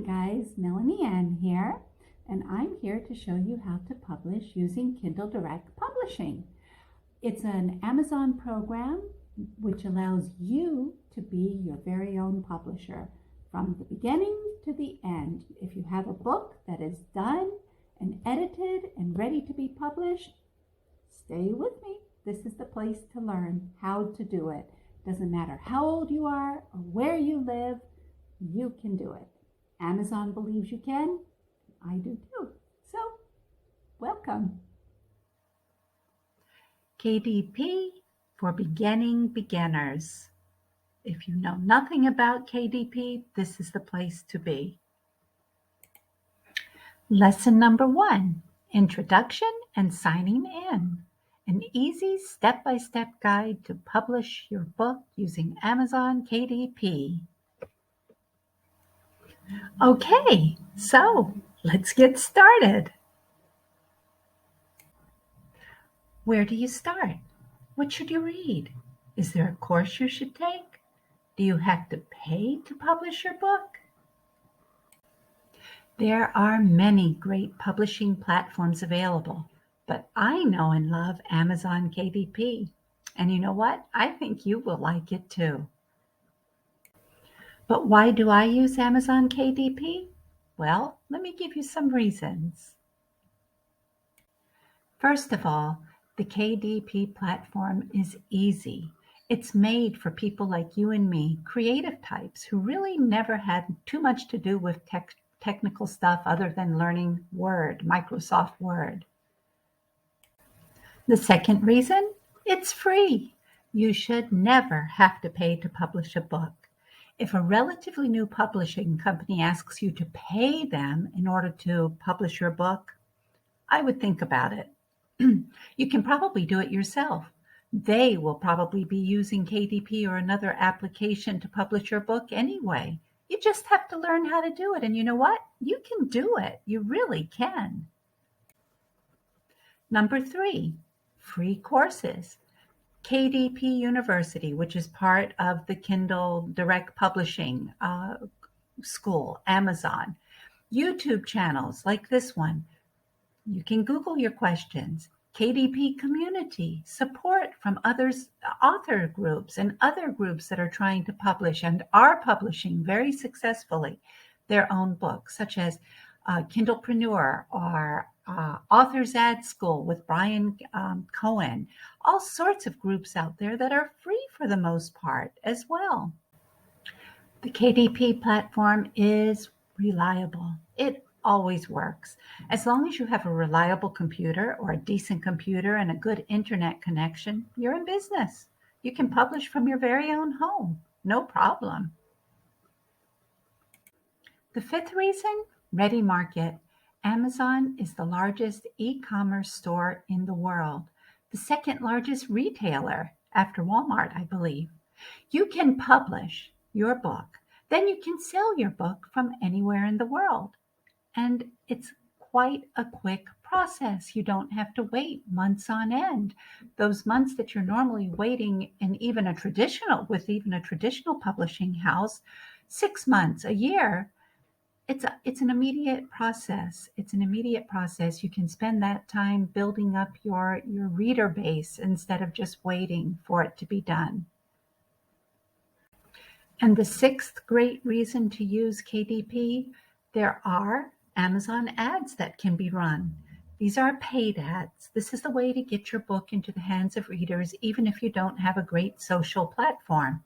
guys, Melanie Ann here, and I'm here to show you how to publish using Kindle Direct Publishing. It's an Amazon program which allows you to be your very own publisher from the beginning to the end. If you have a book that is done and edited and ready to be published, stay with me. This is the place to learn how to do it. Doesn't matter how old you are or where you live, you can do it. Amazon believes you can. I do too. So, welcome. KDP for beginning beginners. If you know nothing about KDP, this is the place to be. Lesson number 1, Introduction and Signing In. An easy step-by-step guide to publish your book using Amazon KDP. Okay, so let's get started. Where do you start? What should you read? Is there a course you should take? Do you have to pay to publish your book? There are many great publishing platforms available, but I know and love Amazon KDP. And you know what? I think you will like it too. But why do I use Amazon KDP? Well, let me give you some reasons. First of all, the KDP platform is easy. It's made for people like you and me, creative types who really never had too much to do with technical stuff other than learning Word, Microsoft Word. The second reason, it's free. You should never have to pay to publish a book. If a relatively new publishing company asks you to pay them in order to publish your book, I would think about it. You can probably do it yourself. They will probably be using KDP or another application to publish your book anyway. You just have to learn how to do it. And you know what? You can do it. You really can. Number 3, free courses. KDP University, which is part of the Kindle Direct Publishing School, Amazon. YouTube channels like this one. You can Google your questions. KDP community, support from others, author groups and other groups that are trying to publish and are publishing very successfully their own books, such as Kindlepreneur or Authors Ad School with Brian Cohen. All sorts of groups out there that are free for the most part as well. The KDP platform is reliable. It always works. As long as you have a reliable computer or a decent computer and a good internet connection, you're in business. You can publish from your very own home. No problem. The 5th reason, ready market. Amazon is the largest e-commerce store in the world, the 2nd largest retailer after Walmart, I believe. You can publish your book, then you can sell your book from anywhere in the world. And it's quite a quick process. You don't have to wait months on end. Those months that you're normally waiting in even a traditional publishing house, 6 months, a year, it's an immediate process. It's an immediate process. You can spend that time building up your reader base instead of just waiting for it to be done. And the 6th great reason to use KDP, there are Amazon ads that can be run. These are paid ads. This is the way to get your book into the hands of readers, even if you don't have a great social platform.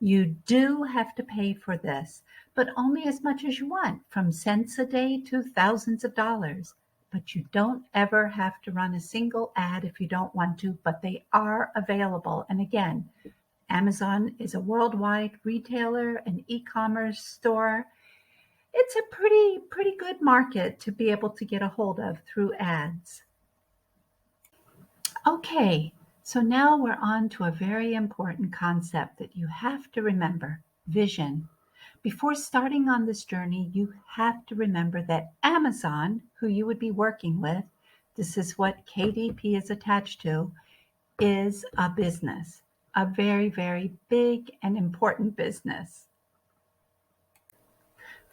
You do have to pay for this, but only as much as you want, from cents a day to thousands of dollars. But you don't ever have to run a single ad if you don't want to, but they are available. And again, Amazon is a worldwide retailer, an e-commerce store. It's a pretty good market to be able to get a hold of through ads. Okay, so now we're on to a very important concept that you have to remember, vision. Before starting on this journey, you have to remember that Amazon, who you would be working with, this is what KDP is attached to, is a business, a very, very big and important business.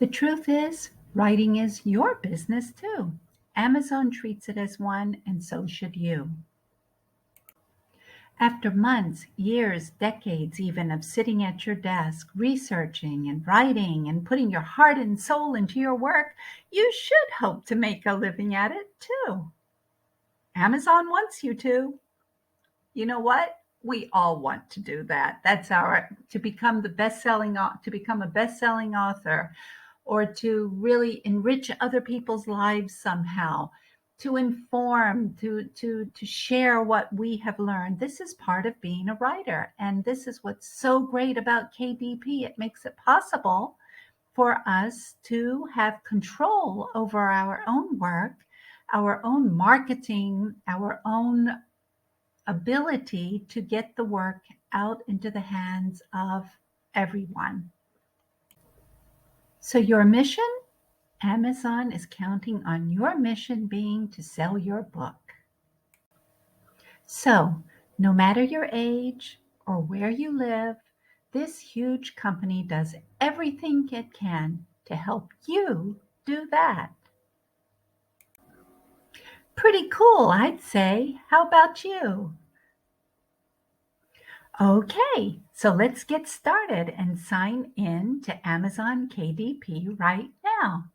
The truth is, writing is your business too. Amazon treats it as one, and so should you. After months, years, decades even of sitting at your desk, researching and writing and putting your heart and soul into your work, you should hope to make a living at it too. Amazon wants you to. You know what? We all want to do that. That's our to become to become a best-selling author, or to really enrich other people's lives somehow, to inform, to share what we have learned. This is part of being a writer, and this is what's so great about KDP. It makes it possible for us to have control over our own work, our own marketing, our own ability to get the work out into the hands of everyone. So your mission? Amazon is counting on your mission being to sell your book. So, no matter your age or where you live, this huge company does everything it can to help you do that. Pretty cool, I'd say. How about you? Okay, so let's get started and sign in to Amazon KDP right now.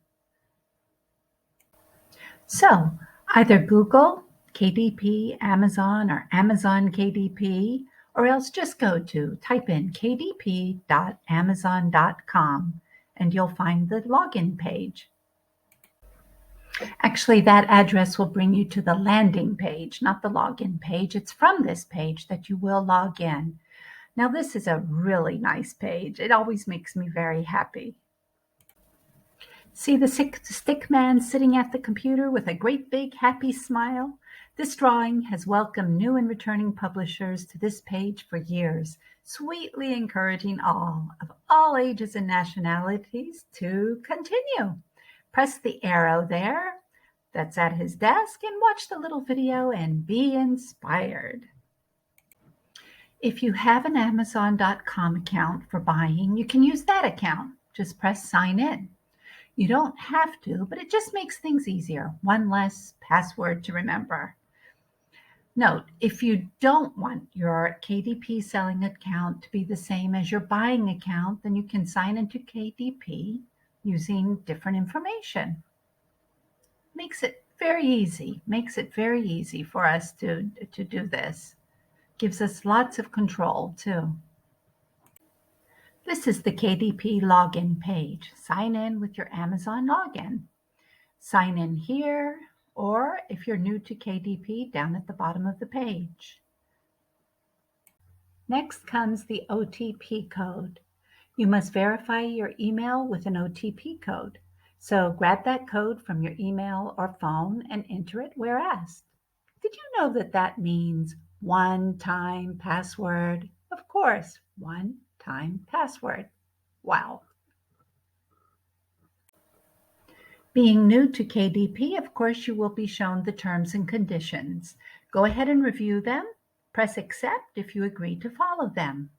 So either Google KDP Amazon or Amazon KDP, or else just type in kdp.amazon.com and you'll find the login page. Actually, that address will bring you to the landing page, not the login page. It's from this page that you will log in. Now, this is a really nice page. It always makes me very happy. See the stick man sitting at the computer with a great big happy smile? This drawing has welcomed new and returning publishers to this page for years, sweetly encouraging all of all ages and nationalities to continue. Press the arrow there that's at his desk and watch the little video and be inspired. If you have an Amazon.com account for buying, you can use that account. Just press sign in. You don't have to, but it just makes things easier. One less password to remember. Note, if you don't want your KDP selling account to be the same as your buying account, then you can sign into KDP using different information. Makes it very easy. Makes it very easy for us to do this. Gives us lots of control too. This is the KDP login page. Sign in with your Amazon login. Sign in here, or if you're new to KDP, down at the bottom of the page. Next comes the OTP code. You must verify your email with an OTP code. So grab that code from your email or phone and enter it where asked. Did you know that that means one-time password? Of course, one-time password. Wow. Being new to KDP, of course, you will be shown the terms and conditions. Go ahead and review them. Press accept if you agree to follow them.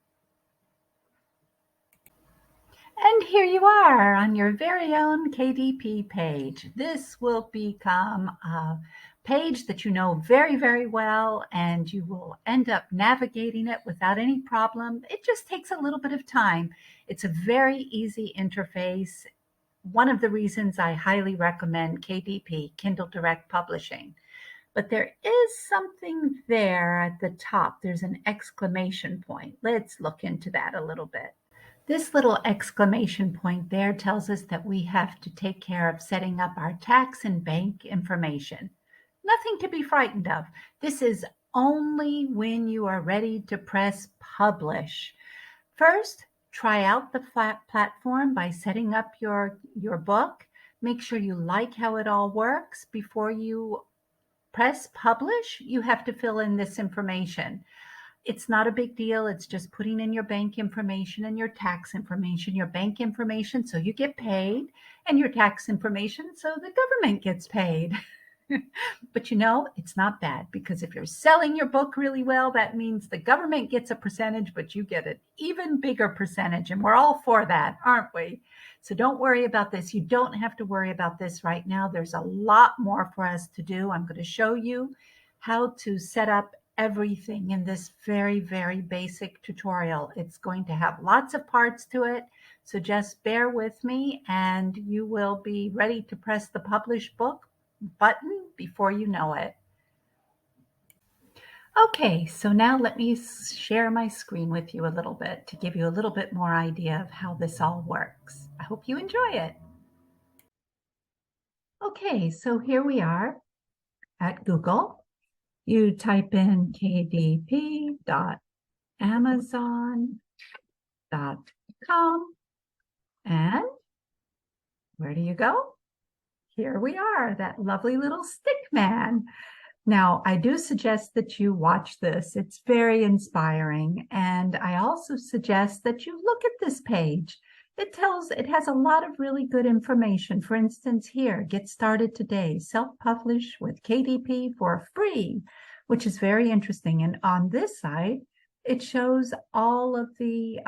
And here you are on your very own KDP page. This will become a page that you know very, very well, and you will end up navigating it without any problem. It just takes a little bit of time. It's a very easy interface. One of the reasons I highly recommend KDP, Kindle Direct Publishing. But there is something there at the top. There's an exclamation point. Let's look into that a little bit. This little exclamation point there tells us that we have to take care of setting up our tax and bank information. Nothing to be frightened of. This is only when you are ready to press publish. First, try out the platform by setting up your book. Make sure you like how it all works. Before you press publish, you have to fill in this information. It's not a big deal. It's just putting in your bank information and your tax information, your bank information so you get paid, and your tax information so the government gets paid. But you know, it's not bad, because if you're selling your book really well, that means the government gets a percentage, but you get an even bigger percentage. And we're all for that, aren't we? So don't worry about this. You don't have to worry about this right now. There's a lot more for us to do. I'm going to show you how to set up everything in this very, very basic tutorial. It's going to have lots of parts to it. So just bear with me and you will be ready to press the publish book button before you know it. Okay, so now let me share my screen with you a little bit to give you a little bit more idea of how this all works. I hope you enjoy it. Okay, so here we are at Google. You type in kdp.amazon.com and where do you go? Here we are, that lovely little stick man. Now, I do suggest that you watch this. It's very inspiring. And I also suggest that you look at this page. It has a lot of really good information. For instance, here, get started today, self-publish with KDP for free, which is very interesting. And on this side, it shows all of the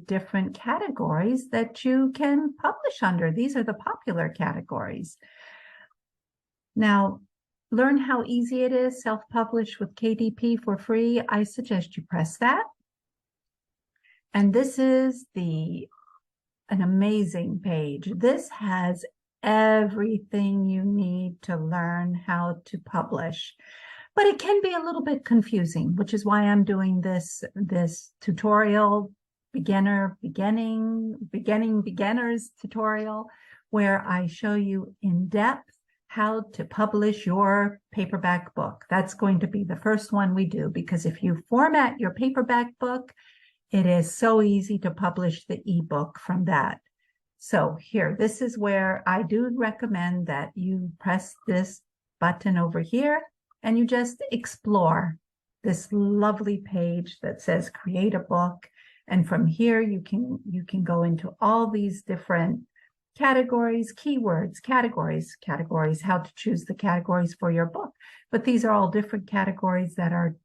different categories that you can publish under. These are the popular categories. Now, learn how easy it is, self-publish with KDP for free. I suggest you press that. And this is an amazing page. This has everything you need to learn how to publish. But it can be a little bit confusing, which is why I'm doing this tutorial, beginners tutorial, where I show you in depth how to publish your paperback book. That's going to be the first one we do, because if you format your paperback book, it is so easy to publish the ebook from that. So here, this is where I do recommend that you press this button over here and you just explore this lovely page that says create a book. And from here, you can go into all these different categories, keywords, categories, how to choose the categories for your book. But these are all different categories that are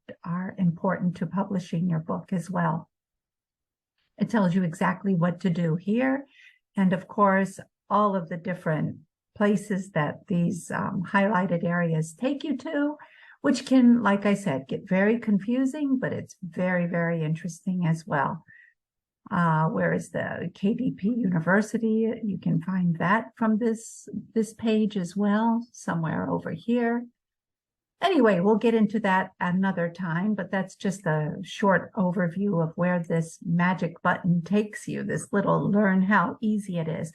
important to publishing your book as well. It tells you exactly what to do here. And of course, all of the different places that these highlighted areas take you to, which can, like I said, get very confusing, but it's very, very interesting as well. Where is the KDP University? You can find that from this page as well, somewhere over here. Anyway, we'll get into that another time, but that's just a short overview of where this magic button takes you, this little learn how easy it is.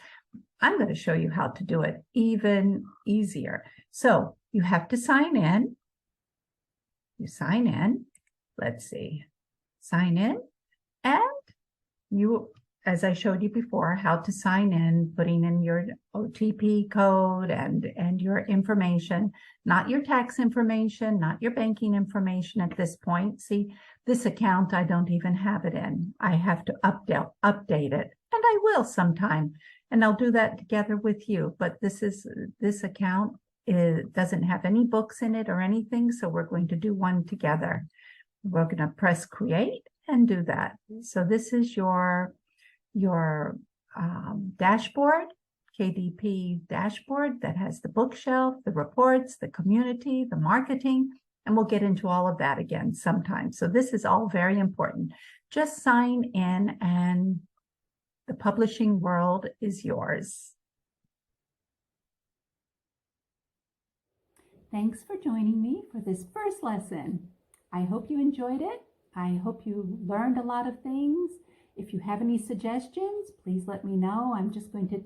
I'm going to show you how to do it even easier. So you have to sign in. You sign in. Let's see. Sign in. And you, as I showed you before, how to sign in, putting in your OTP code and your information, not your tax information, not your banking information at this point. See, this account, I don't even have it in. I have to update it, and I will sometime, and I'll do that together with you. But this account doesn't have any books in it or anything, so we're going to do one together. We're going to press create and do that. So this is your dashboard, KDP dashboard that has the bookshelf, the reports, the community, the marketing, and we'll get into all of that again sometime. So this is all very important. Just sign in and the publishing world is yours. Thanks for joining me for this first lesson. I hope you enjoyed it. I hope you learned a lot of things. If you have any suggestions, please let me know. I'm just going to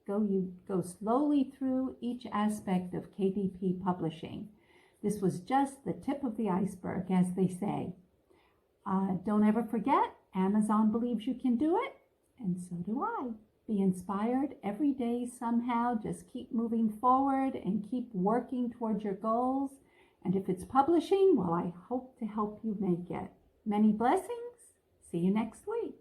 go slowly through each aspect of KDP publishing. This was just the tip of the iceberg, as they say. Don't ever forget, Amazon believes you can do it, and so do I. Be inspired every day somehow. Just keep moving forward and keep working towards your goals. And if it's publishing, well, I hope to help you make it. Many blessings. See you next week.